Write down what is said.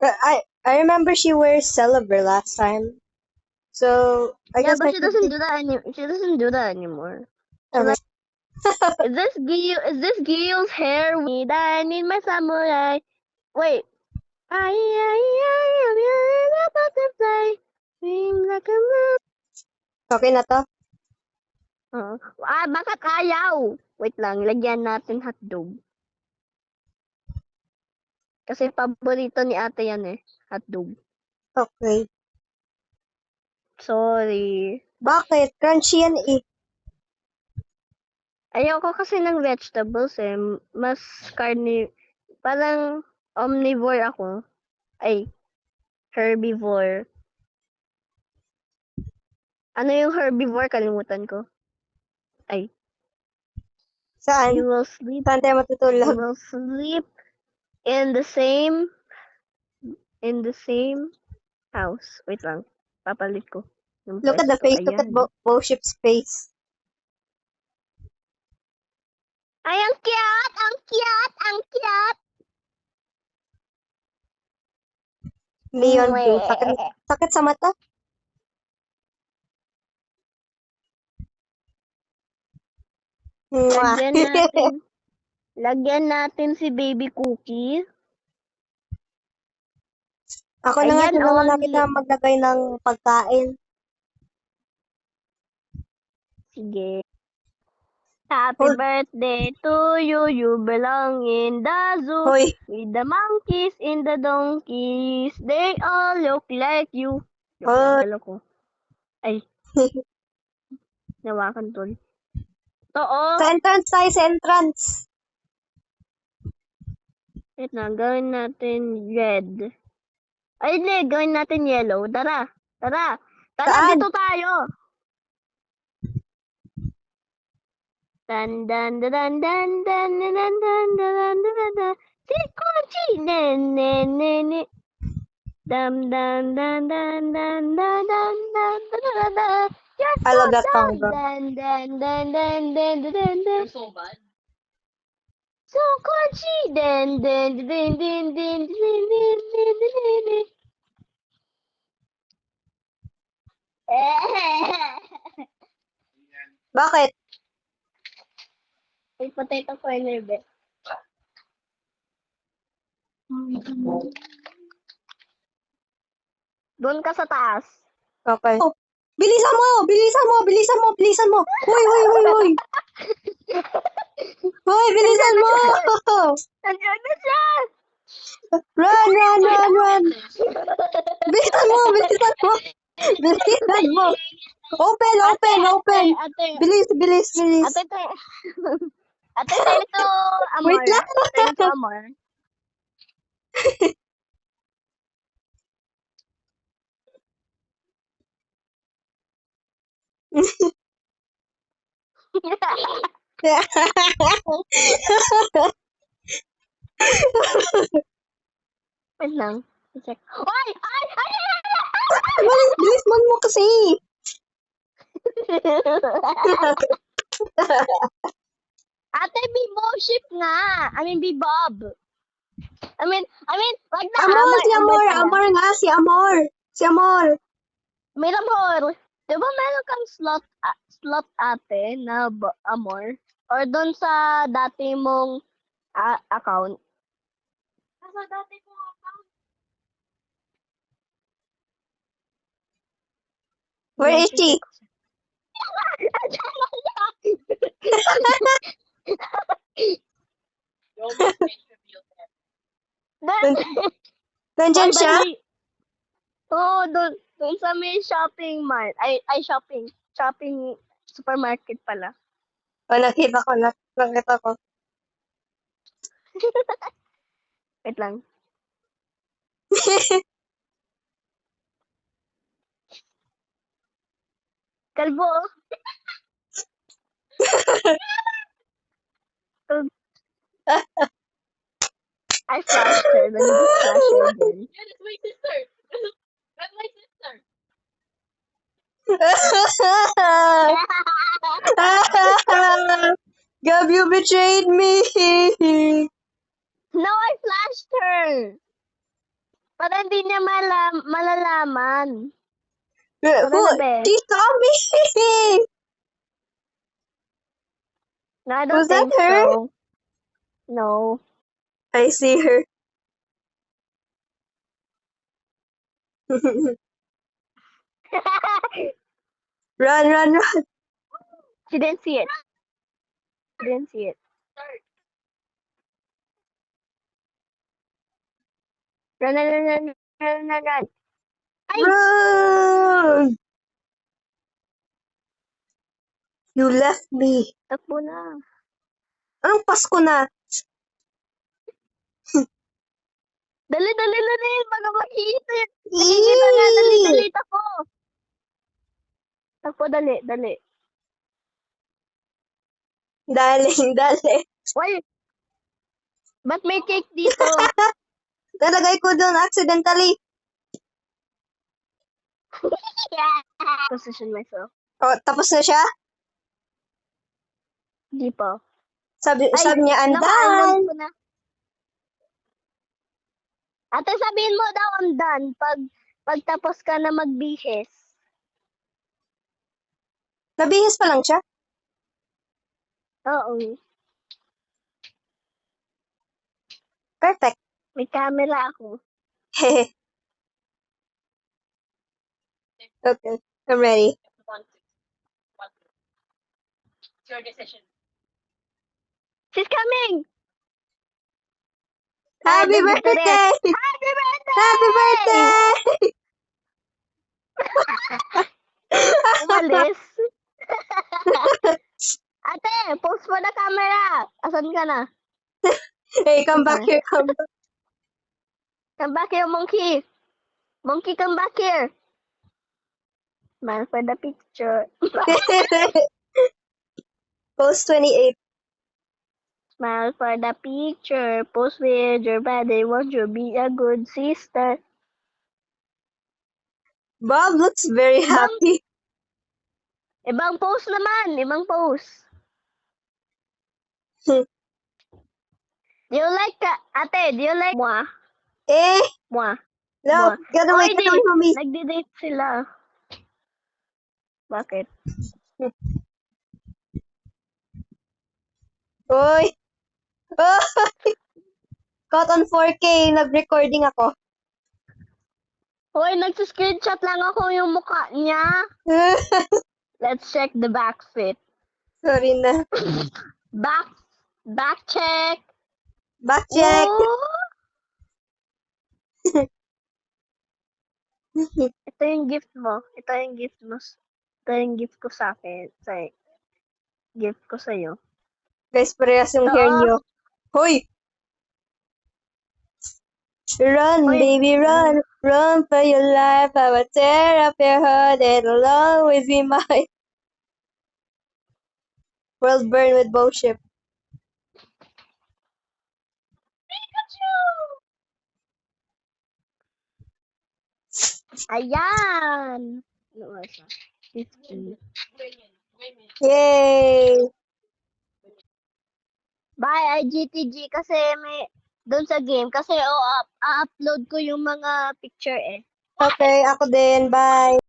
I remember she wears Celebre last time. So I Yeah, guess but I she could doesn't do that She doesn't do that anymore. She okay. like, is this Gil's hair? I need my samurai. Wait. I'm a butterfly. Swing like a moon. Okay na to? Bakit ayaw? Wait lang, lagyan natin hotdog. Kasi paborito ni ate yan eh, hotdog. Okay. Sorry. Bakit? Crunchy yan eh. Ayoko kasi ng vegetables eh. Mas parang omnivore ako. Ay, herbivore. Ano yung herbivore? Kalimutan ko. Ay. Saan? You will sleep. Saan tayo matutulog? You will sleep in the same house. Wait lang. Papalit ko. Yung Look at the pwesto. face. Look at Ayan. Boship's face. Ay, ang cute! Ang cute! Ang cute! Neon blue. Sakit sa mata? Mwah. Lagyan natin si Baby Cookie. Ako na nga Ayan, tinanong na only. kita maglagay ng pagkain. Sige. Happy birthday to you. You belong in the zoo. Hoy. With the monkeys in the donkeys. They all look like you. Hoy. Dalo ko. Ay. Nawakan tol. Oo. Sa entrance tayo, sa entrance. Wait na, gawin natin red. Ay, hindi. Gawin natin yellow. Tara. Tara. Tara, Saan? dito tayo. Dan dan dan dan dan dan dan dan dan dan dan. Si kunci nen nen nen. Dam dan dan dan dan dan dan dan dan dan. I love that song, bro. Dan dan dan dan dan dan dan. So bad. So kunci dan dan dan dan dan dan dan dan dan. Bakit? May potato corner ba? Doon ka sa taas. Okay. Oh, bilisan mo! Bilisan mo! Bilisan mo! Bilisan mo! Hoy! Hoy! Hoy! Hoy! Hoy! Bilisan mo! Nandiyan na siya! Run! Run! Run! Run! Bilisan mo! Bilisan mo! Bilisan mo! Open! Open! Open! Ate, Bilis! Bilis! Bilis! ate, ate, tayo to Amor. Wait lang! Tayo to Amor. Wait lang. I-check. Ay! Ay! Ay! Bilis! Bilis mo kasi! Ate, be Boship nga. I mean, be Bob. I mean, wag na. Amor! Si Amor! pala. Amor nga! Si Amor! Si Amor! May Amor. Di ba meron kang slot ate na Amor? Or doon sa dati mong account? Nasa dati ko account. Where is she? You almost contribute that. Nandyan siya? Oo, doon sa may shopping mart. Ay, shopping supermarket pala. O, nakita ko. Nakita ko. Wait lang. Kalbo. I flashed her. Let me just flash her again. Yeah, that's my sister. That's my sister. Gab, you betrayed me. No, I flashed her. Para hindi niya malalaman. Who? na, be? She saw me! No, I Was don't that think her? so. No. I see her. Run, run, run. She didn't see it. She didn't see it. Run, run, run, run, run, run, run. Ay! Run! You left me. Takbo na. Anong Pasko na? Dali, dali, dali. Baga makikita. Nakikita na. Dali, dali. Takbo. Takbo, dali, dali. Daling, dali. Why? Ba't may cake dito? Nalagay ko doon accidentally. Position myself. Oh, tapos na siya? Di pa. Sabi niya, I'm naka-unload done. ko na. Ate, sabihin mo daw I'm done pagtapos ka na magbihis. Nabihis pa lang siya? Oo. Perfect. May camera ako. Hehe. Okay, I'm ready. One, two. One, two. It's your decision. She's coming! Happy Dito rin. birthday! Happy birthday! Happy birthday! Umalis. Ate, post mo na camera. Asan ka na? Hey, come back here, come back. Come back here, monkey. Monkey, come back here. Smile for the picture. Post 28. Smile for the picture. Post with your body. Won't you be a good sister? Bob looks very happy. Ibang post naman. Ibang post. Hmm. Do you like ate, do you like moi? Eh, Moi. no, get away from me. Nagdi-date sila. Bakit? Oy! Oy! Caught on 4K, nag-recording ako. Hoy, nagsi-screenshot lang ako yung mukha niya. Let's check the back fit. Sorry na. Back check. Back check. Ito yung gift mo. Ito yung gift mo. Ito yung gift ko sa akin. Gift ko sa'yo. Guys, parehas yung hair niyo. Hoy! Run, Hoy. baby, run. Run for your life. I will tear up your heart. It'll always be mine. World burn with bullshit. Ayan! Ano oras na? 50. Yay! Bye, IGTG kasi may doon sa game kasi upload ko yung mga picture eh. Okay, ako din. Bye.